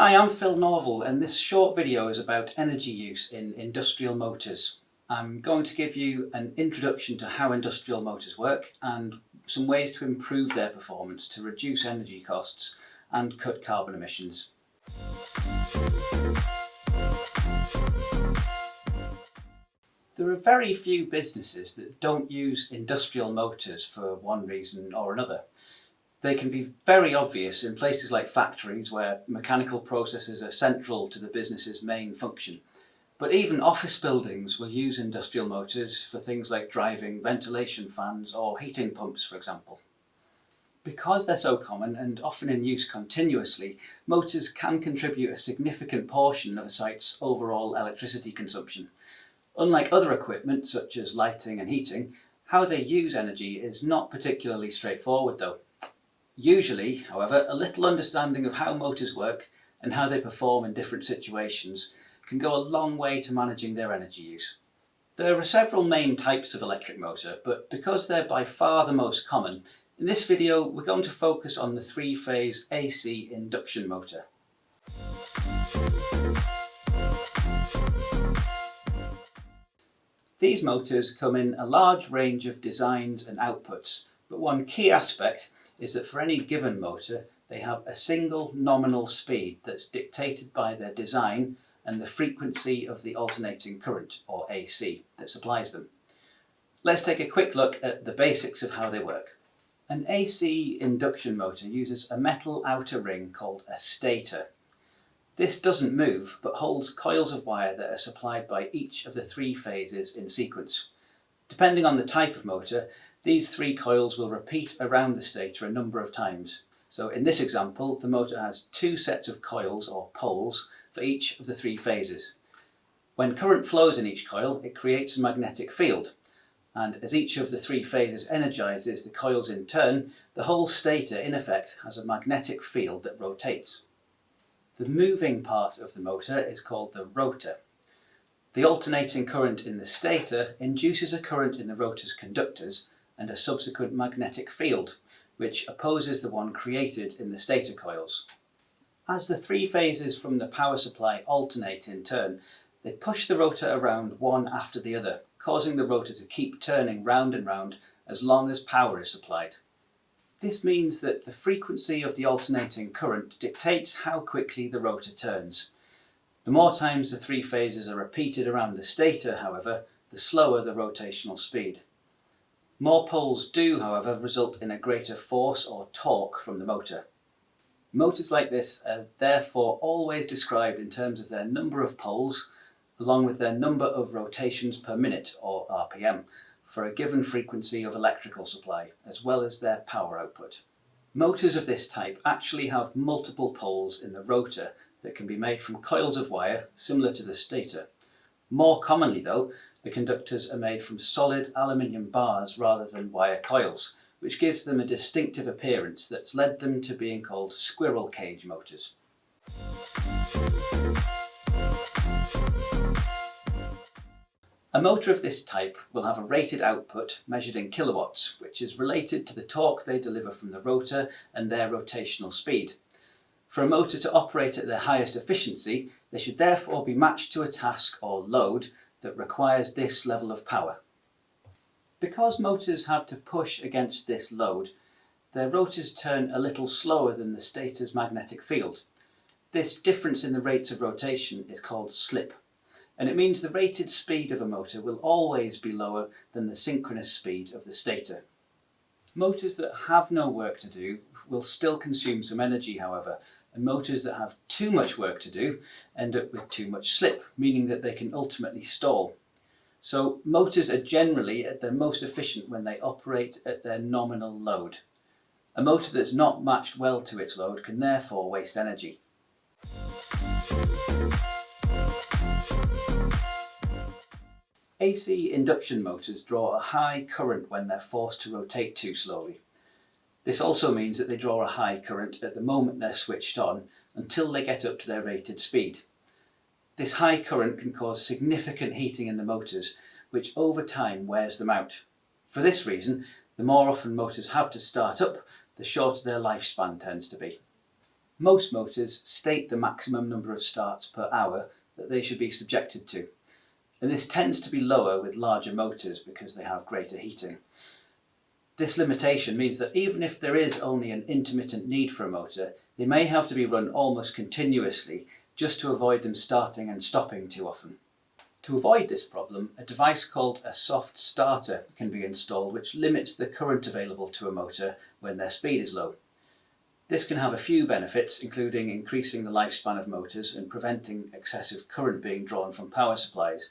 Hi, I'm Phil Norval and this short video is about energy use in industrial motors. I'm going to give you an introduction to how industrial motors work and some ways to improve their performance to reduce energy costs and cut carbon emissions. There are very few businesses that don't use industrial motors for one reason or another. They can be very obvious in places like factories where mechanical processes are central to the business's main function. But even office buildings will use industrial motors for things like driving ventilation fans or heating pumps, for example. Because they're so common and often in use continuously, motors can contribute a significant portion of a site's overall electricity consumption. Unlike other equipment such as lighting and heating, how they use energy is not particularly straightforward though. Usually, however, a little understanding of how motors work and how they perform in different situations can go a long way to managing their energy use. There are several main types of electric motor, but because they're by far the most common, in this video we're going to focus on the three-phase AC induction motor. These motors come in a large range of designs and outputs, but one key aspect is that for any given motor they have a single nominal speed that's dictated by their design and the frequency of the alternating current, or AC, that supplies them. Let's take a quick look at the basics of how they work. An AC induction motor uses a metal outer ring called a stator. This doesn't move but holds coils of wire that are supplied by each of the three phases in sequence. Depending on the type of motor, these three coils will repeat around the stator a number of times. So in this example, the motor has two sets of coils or poles for each of the three phases. When current flows in each coil, it creates a magnetic field. And as each of the three phases energizes the coils in turn, the whole stator in effect has a magnetic field that rotates. The moving part of the motor is called the rotor. The alternating current in the stator induces a current in the rotor's conductors and a subsequent magnetic field, which opposes the one created in the stator coils. As the three phases from the power supply alternate in turn, they push the rotor around one after the other, causing the rotor to keep turning round and round as long as power is supplied. This means that the frequency of the alternating current dictates how quickly the rotor turns. The more times the three phases are repeated around the stator, however, the slower the rotational speed. More poles do, however, result in a greater force or torque from the motor. Motors like this are therefore always described in terms of their number of poles, along with their number of rotations per minute, or RPM, for a given frequency of electrical supply, as well as their power output. Motors of this type actually have multiple poles in the rotor that can be made from coils of wire, similar to the stator. More commonly though, the conductors are made from solid aluminium bars rather than wire coils, which gives them a distinctive appearance that's led them to being called squirrel cage motors. A motor of this type will have a rated output measured in kilowatts, which is related to the torque they deliver from the rotor and their rotational speed. For a motor to operate at their highest efficiency, they should therefore be matched to a task or load that requires this level of power. Because motors have to push against this load, their rotors turn a little slower than the stator's magnetic field. This difference in the rates of rotation is called slip, and it means the rated speed of a motor will always be lower than the synchronous speed of the stator. Motors that have no work to do will still consume some energy, however, and motors that have too much work to do end up with too much slip, meaning that they can ultimately stall. So motors are generally at their most efficient when they operate at their nominal load. A motor that's not matched well to its load can therefore waste energy. AC induction motors draw a high current when they're forced to rotate too slowly. This also means that they draw a high current at the moment they're switched on until they get up to their rated speed. This high current can cause significant heating in the motors, which over time wears them out. For this reason, the more often motors have to start up, the shorter their lifespan tends to be. Most motors state the maximum number of starts per hour that they should be subjected to, and this tends to be lower with larger motors because they have greater heating. This limitation means that even if there is only an intermittent need for a motor, they may have to be run almost continuously just to avoid them starting and stopping too often. To avoid this problem, a device called a soft starter can be installed which limits the current available to a motor when their speed is low. This can have a few benefits, including increasing the lifespan of motors and preventing excessive current being drawn from power supplies.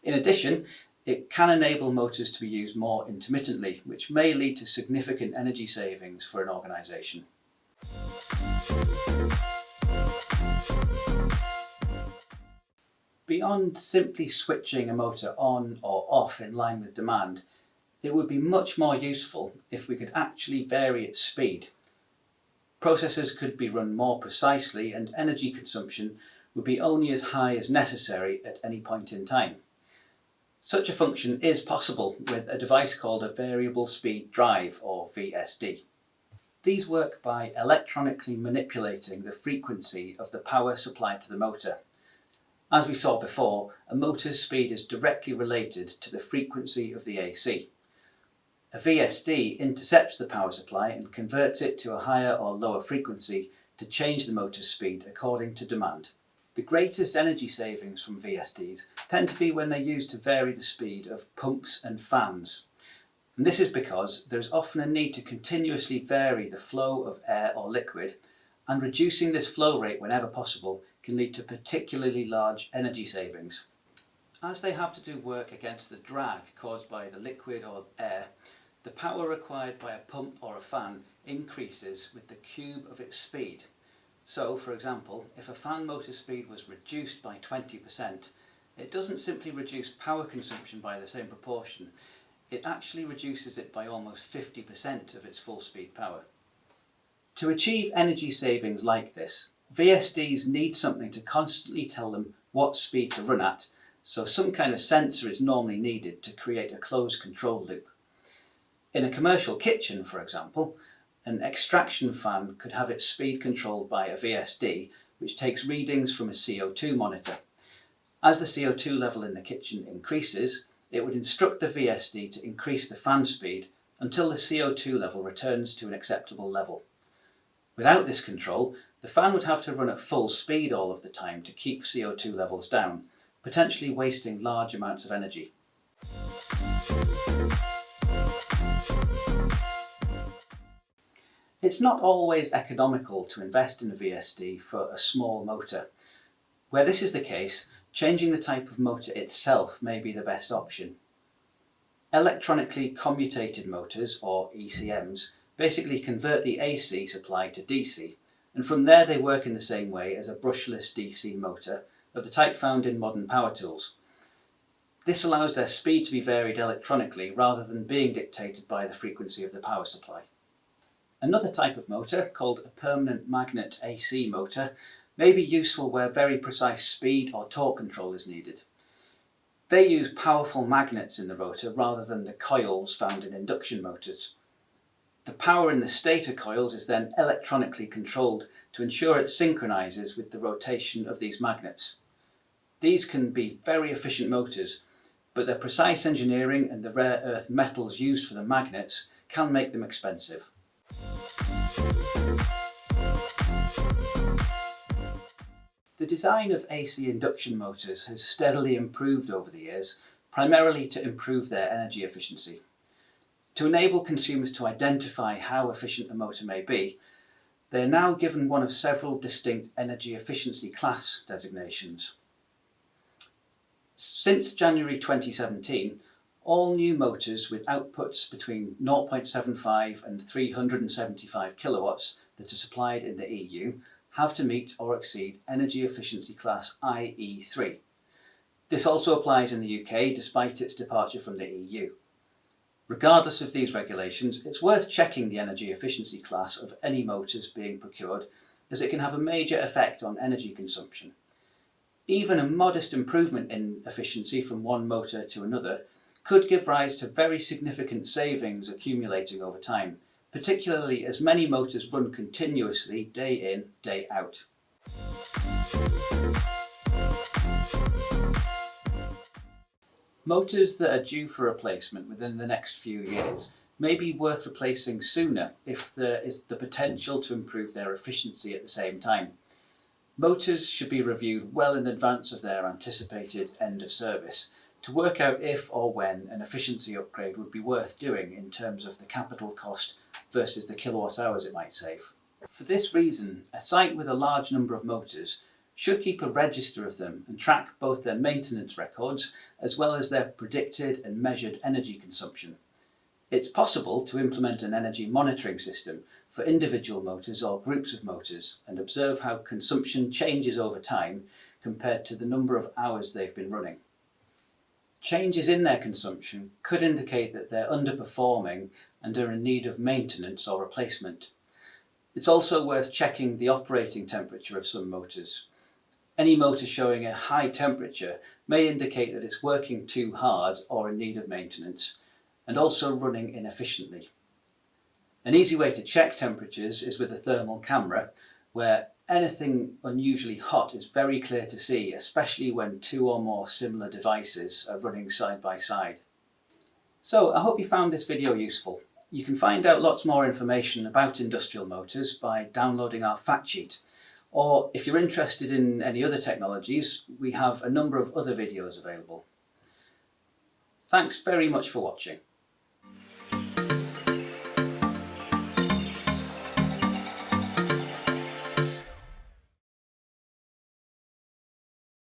In addition, it can enable motors to be used more intermittently, which may lead to significant energy savings for an organisation. Beyond simply switching a motor on or off in line with demand, it would be much more useful if we could actually vary its speed. Processes could be run more precisely and energy consumption would be only as high as necessary at any point in time. Such a function is possible with a device called a variable speed drive, or VSD. These work by electronically manipulating the frequency of the power supplied to the motor. As we saw before, a motor's speed is directly related to the frequency of the AC. A VSD intercepts the power supply and converts it to a higher or lower frequency to change the motor's speed according to demand. The greatest energy savings from VSDs tend to be when they're used to vary the speed of pumps and fans. And this is because there is often a need to continuously vary the flow of air or liquid, and reducing this flow rate whenever possible can lead to particularly large energy savings. As they have to do work against the drag caused by the liquid or air, the power required by a pump or a fan increases with the cube of its speed. So, for example, if a fan motor speed was reduced by 20%, it doesn't simply reduce power consumption by the same proportion, it actually reduces it by almost 50% of its full speed power. To achieve energy savings like this, VSDs need something to constantly tell them what speed to run at, so some kind of sensor is normally needed to create a closed control loop. In a commercial kitchen, for example, an extraction fan could have its speed controlled by a VSD, which takes readings from a CO2 monitor. As the CO2 level in the kitchen increases, it would instruct the VSD to increase the fan speed until the CO2 level returns to an acceptable level. Without this control, the fan would have to run at full speed all of the time to keep CO2 levels down, potentially wasting large amounts of energy. It's not always economical to invest in a VSD for a small motor. Where this is the case, changing the type of motor itself may be the best option. Electronically commutated motors, or ECMs, basically convert the AC supply to DC, and from there they work in the same way as a brushless DC motor of the type found in modern power tools. This allows their speed to be varied electronically rather than being dictated by the frequency of the power supply. Another type of motor, called a permanent magnet AC motor, may be useful where very precise speed or torque control is needed. They use powerful magnets in the rotor rather than the coils found in induction motors. The power in the stator coils is then electronically controlled to ensure it synchronises with the rotation of these magnets. These can be very efficient motors, but their precise engineering and the rare earth metals used for the magnets can make them expensive. The design of AC induction motors has steadily improved over the years, primarily to improve their energy efficiency. To enable consumers to identify how efficient a motor may be, they are now given one of several distinct energy efficiency class designations. Since January 2017, all new motors with outputs between 0.75 and 375 kilowatts that are supplied in the EU have to meet or exceed energy efficiency class IE3. This also applies in the UK despite its departure from the EU. Regardless of these regulations, it's worth checking the energy efficiency class of any motors being procured, as it can have a major effect on energy consumption. Even a modest improvement in efficiency from one motor to another could give rise to very significant savings accumulating over time, particularly as many motors run continuously day in, day out. Motors that are due for replacement within the next few years may be worth replacing sooner if there is the potential to improve their efficiency at the same time. Motors should be reviewed well in advance of their anticipated end of service to work out if or when an efficiency upgrade would be worth doing in terms of the capital cost versus the kilowatt hours it might save. For this reason, a site with a large number of motors should keep a register of them and track both their maintenance records as well as their predicted and measured energy consumption. It's possible to implement an energy monitoring system for individual motors or groups of motors and observe how consumption changes over time compared to the number of hours they've been running. Changes in their consumption could indicate that they're underperforming and are in need of maintenance or replacement. It's also worth checking the operating temperature of some motors. Any motor showing a high temperature may indicate that it's working too hard or in need of maintenance, and also running inefficiently. An easy way to check temperatures is with a thermal camera, where anything unusually hot is very clear to see, especially when two or more similar devices are running side by side. So I hope you found this video useful. You can find out lots more information about industrial motors by downloading our fact sheet. Or if you're interested in any other technologies, we have a number of other videos available. Thanks very much for watching.